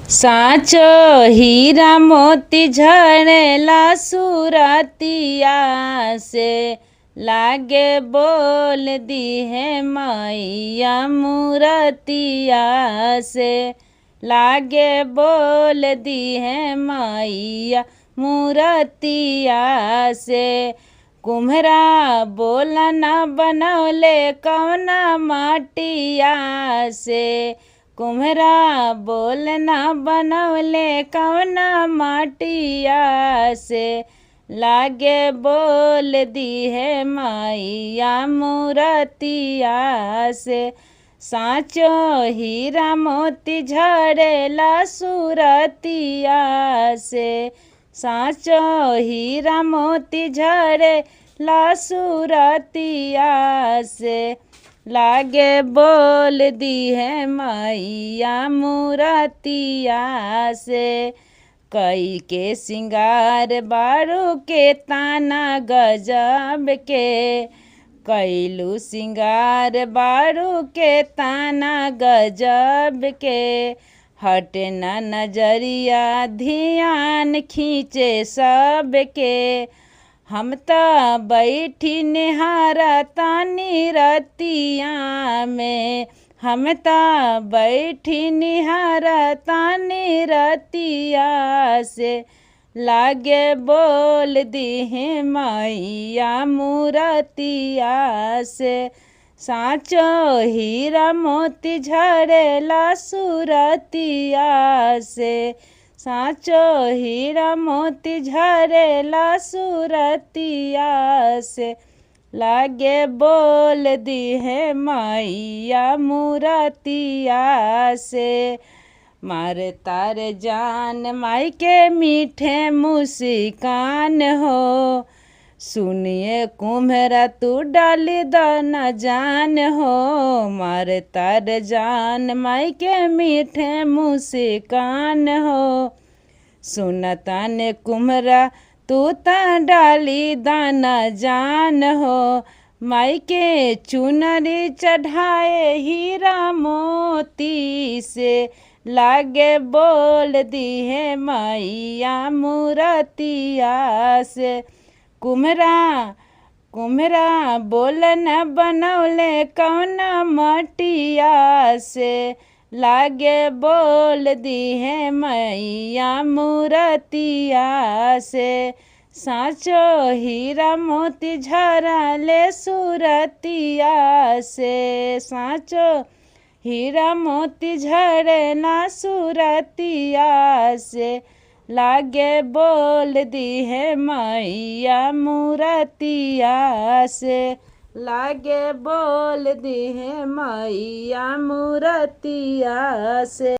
साचो हीरा मोती झड़ेला सुरतिया से, लागे बोल दी है मैया मूरतिया से, लागे बोल दी है मैया मूरतिया से। कुम्हरा बोला न बनौले कौना माटिया से, कुम्हरा बोलना बनौले कौना माटिया से, लागे बोल दी है मैया मूरतिया से। साचो हीरा मोती झड़ेला सुरतिया से, साचो हीरा मोती झड़ेला सुरतिया से, लागे बोल दी है मैया मूरतिया से। कई के सिंगार बारू के ताना गजब के, कैलू सिंगार बारू के ताना गजब के, हटे न नजरिया ध्यान खींचे सबके। हम त बैठी निहारा तानी रतिया में, हम त बैठी निहारा तानी रतिया से, लागे बोल दी है मैया मूरतिया से। साचो हीरा मोती झड़ेला सुरतिया से, साचो हीरा मोती झड़ेला सुरतिया से, लागे बोल दी है मैया मूरतिया से। मारे तारे जान माई के मीठे मुस्कान हो, सुनिए कुम्हरा तू डाली दाना जान हो। मारे तारे जान माई के मीठे मुस्कान हो, सुनता ने कुम्हरा तू ता डाली दाना जान हो। माई के चुनरी चढ़ाए हीरा मोती से, लागे बोल दी है मैया मूरतिया से। कुम्हरा कुम्हरा बोलन बनौले कौना मटिया से, लागे बोल दी है मैया मूरतिया से। साचो हीरा मोती झड़ेला सुरतिया से, साचो हीरा मोती झड़ेला सुरतिया से, लागे बोल दी है मैया मूरतिया से, लागे बोल दी है मैया मूरतिया से।